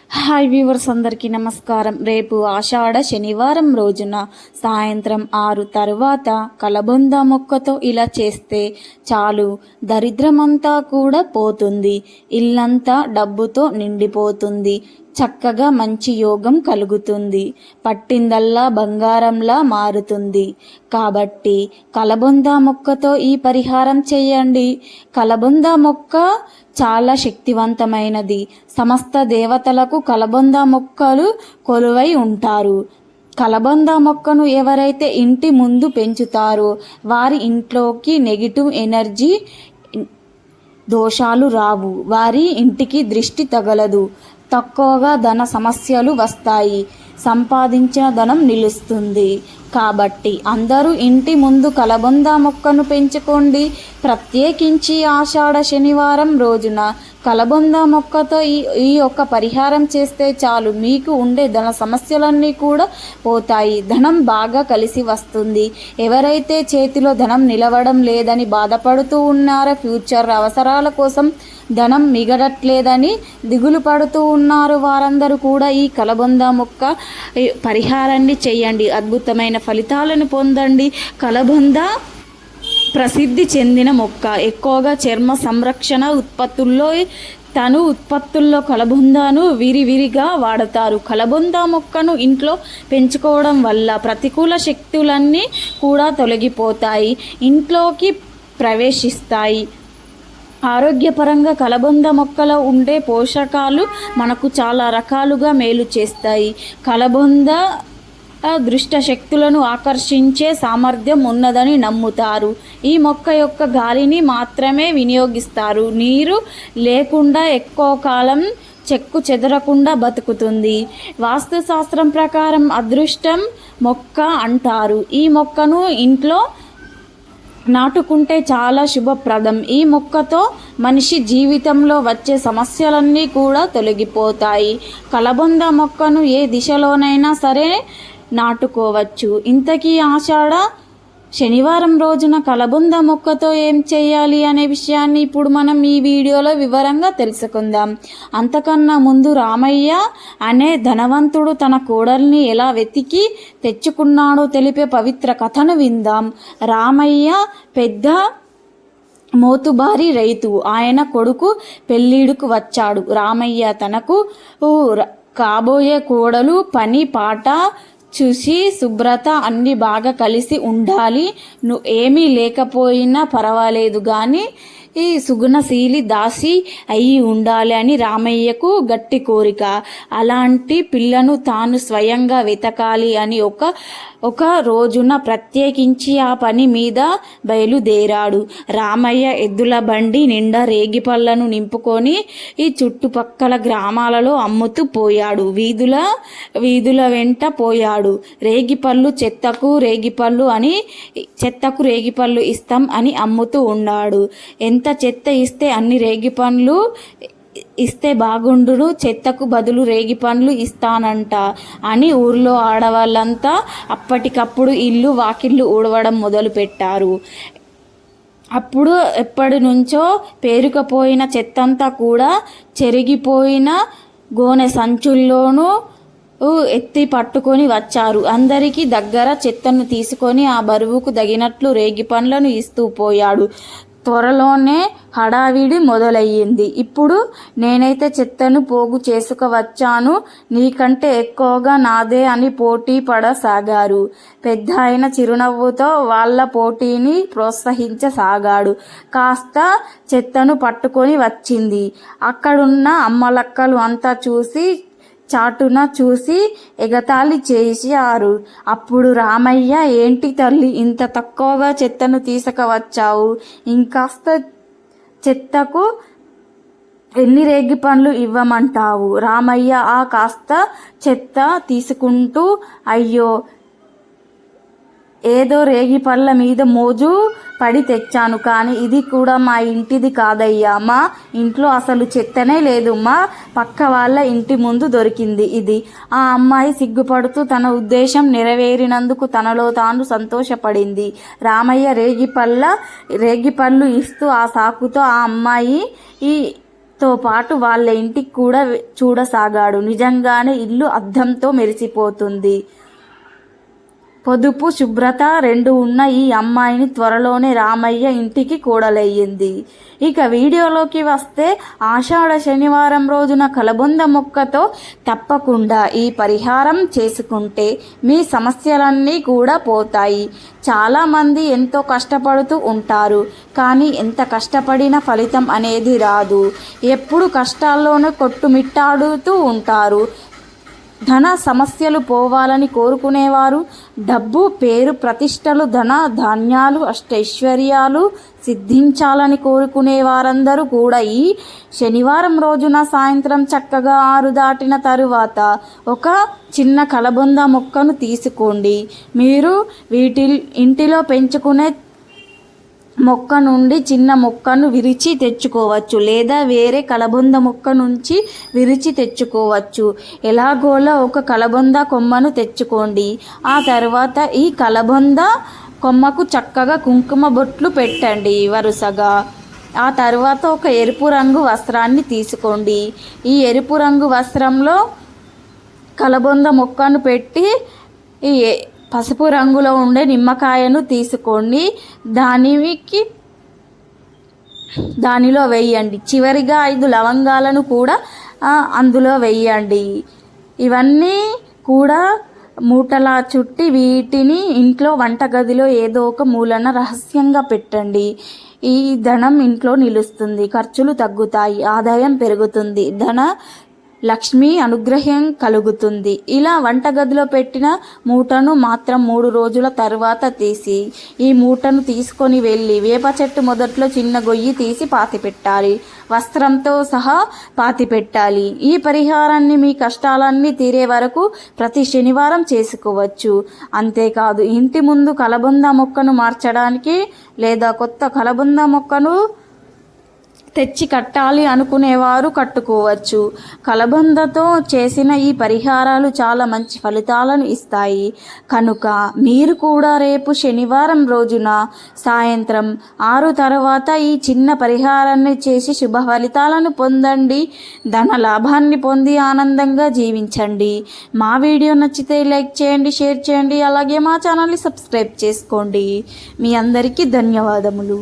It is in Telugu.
హాయ్ వ్యూవర్స్, అందరికీ నమస్కారం. రేపు ఆషాఢ శనివారం రోజున సాయంత్రం 6 తర్వాత కలబొంద మొక్కతో ఇలా చేస్తే చాలు, దరిద్రమంతా కూడా పోతుంది, ఇల్లంతా డబ్బుతో నిండిపోతుంది, చక్కగా మంచి యోగం కలుగుతుంది, పట్టిందల్లా బంగారంలా మారుతుంది. కాబట్టి కలబొంద మొక్కతో ఈ పరిహారం చేయండి. కలబొంద మొక్క చాలా శక్తివంతమైనది. సమస్త దేవతలకు కలబొంద మొక్కలు కొలువై ఉంటారు. కలబొంద మొక్కను ఎవరైతే ఇంటి ముందు పెంచుతారో వారి ఇంట్లోకి నెగిటివ్ ఎనర్జీ, దోషాలు రావు, వారి ఇంటికి దృష్టి తగలదు, తక్కువగా ధన సమస్యలు వస్తాయి, సంపాదించిన ధనం నిలుస్తుంది. కాబట్టి అందరూ ఇంటి ముందు కలబొంద మొక్కను పెంచుకోండి. ప్రత్యేకించి ఆషాఢ శనివారం రోజున కలబొంద మొక్కతో ఈ యొక్క పరిహారం చేస్తే చాలు, మీకు ఉండే ధన సమస్యలన్నీ కూడా పోతాయి, ధనం బాగా కలిసి వస్తుంది. ఎవరైతే చేతిలో ధనం నిలవడం లేదని బాధపడుతూ ఉన్నారో, ఫ్యూచర్ అవసరాల కోసం ధనం మిగలట్లేదని దిగులు పడుతూ ఉన్నారు, వారందరూ కూడా ఈ కలబొంద మొక్క పరిహారాన్ని చేయండి. అద్భుతమైన ఫలితాలను పొందండి. కలబొంద ప్రసిద్ధి చెందిన మొక్క. ఎక్కువగా చర్మ సంరక్షణ ఉత్పత్తుల్లో కలబొందను విరివిరిగా వాడతారు. కలబొంద మొక్కను ఇంట్లో పెంచుకోవడం వల్ల ప్రతికూల శక్తులన్నీ కూడా తొలగిపోతాయి, ఇంట్లోకి ప్రవేశిస్తాయి. ఆరోగ్యపరంగా కలబొంద మొక్కలో ఉండే పోషకాలు మనకు చాలా రకాలుగా మేలు చేస్తాయి. కలబొంద దృష్ట శక్తులను ఆకర్షించే సామర్థ్యం ఉన్నదని నమ్ముతారు. ఈ మొక్క యొక్క గాలిని మాత్రమే వినియోగిస్తారు. నీరు లేకుండా ఎక్కువ కాలం చెక్కు చెదరకుండా బతుకుతుంది. వాస్తుశాస్త్రం ప్రకారం అదృష్టం మొక్క అంటారు. ఈ మొక్కను ఇంట్లో నాటుకుంటే చాలా శుభప్రదం. ఈ మొక్కతో మనిషి జీవితంలో వచ్చే సమస్యలన్నీ కూడా తొలగిపోతాయి. కలబొంద మొక్కను ఏ దిశలోనైనా సరే నాటుకోవచ్చు. ఇంతకీ ఆషాఢ శనివారం రోజున కలబొంద మొక్కతో ఏం చేయాలి అనే విషయాన్ని ఇప్పుడు మనం ఈ వీడియోలో వివరంగా తెలుసుకుందాం. అంతకన్నా ముందు రామయ్య అనే ధనవంతుడు తన కోడల్ని ఎలా వెతికి తెచ్చుకున్నాడో తెలిపే పవిత్ర కథను విందాం. రామయ్య పెద్ద మోతుబారి రైతు. ఆయన కొడుకు పెళ్ళిడుకు వచ్చాడు. రామయ్య తనకు కాబోయే కోడలు పని పాట చూసి శుభ్రత అన్నీ బాగా కలిసి ఉండాలి, నువ్వు ఏమీ లేకపోయినా పర్వాలేదు కానీ ఈ సుగుణశీలి దాసి అయి ఉండాలి అని రామయ్యకు గట్టి కోరిక. అలాంటి పిల్లను తాను స్వయంగా వెతకాలి అని ఒక రోజున ప్రత్యేకించి ఆ పని మీద బయలుదేరాడు. రామయ్య ఎద్దుల బండి నిండా రేగిపళ్ళను నింపుకొని ఈ చుట్టుపక్కల గ్రామాలలో అమ్ముతూ పోయాడు. వీధుల వెంట పోయాడు. చెత్తకు రేగిపళ్ళు ఇస్తాం అని అమ్ముతూ ఉన్నాడు. ఎంత చెత్త ఇస్తే అన్ని రేగిపండ్లు ఇస్తే బాగుండును, చెత్తకు బదులు రేగిపండ్లు ఇస్తానంట అని ఊర్లో ఆడవాళ్ళంతా అప్పటికప్పుడు ఇల్లు వాకిళ్ళు ఊడవడం మొదలు పెట్టారు. అప్పుడు ఎప్పటి నుంచో పేరుకుపోయిన చెత్తంతా కూడా చెరిగిపోయిన గోనె సంచుల్లోనూ ఎత్తి పట్టుకొని వచ్చారు. అందరికీ దగ్గర చెత్తను తీసుకొని ఆ బరువుకు తగినట్లు రేగిపండ్లను ఇస్తూ పోయాడు. త్వరలోనే హడావిడి మొదలయ్యింది. ఇప్పుడు నేనైతే చెత్తను పోగు చేసుకువచ్చాను, నీకంటే ఎక్కువగా నాదే అని పోటీ పడసాగారు. పెద్ద ఆయన చిరునవ్వుతో వాళ్ళ పోటీని ప్రోత్సహించసాగాడు. కాస్త చెత్తను పట్టుకొని వచ్చింది. అక్కడున్న అమ్మలక్కలు అంతా చాటున చూసి ఎగతాళి చేశారు. అప్పుడు రామయ్య, ఏంటి తల్లి ఇంత తక్కువగా చెత్తను తీసుకువచ్చావు, ఇంకాస్త చెత్తకు ఎన్ని రేగిపండ్లు ఇవ్వమంటావు? రామయ్య ఆ కాస్త చెత్త తీసుకుంటూ, అయ్యో ఏదో రేగిపళ్ళ మీద మోజు పడి తెచ్చాను, కానీ ఇది కూడా మా ఇంటిది కాదయ్యా, మా ఇంట్లో అసలు చెత్తనే లేదు, మా పక్క వాళ్ళ ఇంటి ముందు దొరికింది ఇది. ఆ అమ్మాయి సిగ్గుపడుతూ తన ఉద్దేశం నెరవేరినందుకు తనలో తాను సంతోషపడింది. రామయ్య రేగిపళ్ళు ఇస్తూ ఆ సాకుతో ఆ అమ్మాయి తో పాటు వాళ్ళ ఇంటికి కూడా చూడసాగాడు. నిజంగానే ఇల్లు అద్దంతో మెరిసిపోతుంది. పొదుపు, శుభ్రత రెండు ఉన్న ఈ అమ్మాయిని త్వరలోనే రామయ్య ఇంటికి కోడలయ్యింది. ఇక వీడియోలోకి వస్తే, ఆషాఢ శనివారం రోజున కలబంద మొక్కతో తప్పకుండా ఈ పరిహారం చేసుకుంటే మీ సమస్యలన్నీ కూడా పోతాయి. చాలామంది ఎంతో కష్టపడుతూ ఉంటారు, కానీ ఎంత కష్టపడినా ఫలితం అనేది రాదు. ఎప్పుడు కష్టాల్లోనే కొట్టుమిట్టాడుతూ ఉంటారు. ధన సమస్యలు పోవాలని కోరుకునేవారు, డబ్బు, పేరు, ప్రతిష్టలు, ధన ధాన్యాలు, అష్టైశ్వర్యాలు సిద్ధించాలని కోరుకునే వారందరూ కూడా ఈ శనివారం రోజున సాయంత్రం చక్కగా 6 దాటిన తరువాత ఒక చిన్న కలబంద మొక్కను తీసుకోండి. మీరు ఇంటిలో పెంచుకునే మొక్క నుండి చిన్న మొక్కను విరిచి తెచ్చుకోవచ్చు, లేదా వేరే కలబంద మొక్క నుంచి విరిచి తెచ్చుకోవచ్చు. ఎలాగోలా ఒక కలబంద కొమ్మను తెచ్చుకోండి. ఆ తర్వాత ఈ కలబంద కొమ్మకు చక్కగా కుంకుమ బొట్లు పెట్టండి వరుసగా. ఆ తర్వాత ఒక ఎరుపు రంగు వస్త్రాన్ని తీసుకోండి. ఈ ఎరుపు రంగు వస్త్రంలో కలబంద మొక్కను పెట్టి ఈ పసుపు రంగులో ఉండే నిమ్మకాయను తీసుకోండి. దానిలో వేయండి. చివరిగా 5 లవంగాలను కూడా అందులో వేయండి. ఇవన్నీ కూడా మూటలా చుట్టి వీటిని ఇంట్లో వంటగదిలో ఏదో ఒక మూలన రహస్యంగా పెట్టండి. ఈ ధనం ఇంట్లో నిలుస్తుంది, ఖర్చులు తగ్గుతాయి, ఆదాయం పెరుగుతుంది, ధన లక్ష్మి అనుగ్రహం కలుగుతుంది. ఇలా వంటగదిలో పెట్టిన మూటను మాత్రం 3 రోజుల తర్వాత తీసి ఈ మూటను తీసుకొని వెళ్ళి వేప చెట్టు మొదట్లో చిన్న గొయ్యి తీసి పాతిపెట్టాలి. వస్త్రంతో సహా పాతిపెట్టాలి. ఈ పరిహారాన్ని మీ కష్టాలన్నీ తీరే వరకు ప్రతి శనివారం చేసుకోవచ్చు. అంతేకాదు, ఇంటి ముందు కలబంద మొక్కను మార్చడానికి లేదా కొత్త కలబంద మొక్కను తెచ్చి కట్టాలి అనుకునేవారు కట్టుకోవచ్చు. కలబందతో చేసిన ఈ పరిహారాలు చాలా మంచి ఫలితాలను ఇస్తాయి. కనుక మీరు కూడా రేపు శనివారం రోజున సాయంత్రం 6 తర్వాత ఈ చిన్న పరిహారాన్ని చేసి శుభ ఫలితాలను పొందండి. ధన లాభాన్ని పొంది ఆనందంగా జీవించండి. మా వీడియో నచ్చితే లైక్ చేయండి, షేర్ చేయండి, అలాగే మా ఛానల్ని సబ్స్క్రైబ్ చేసుకోండి. మీ అందరికీ ధన్యవాదములు.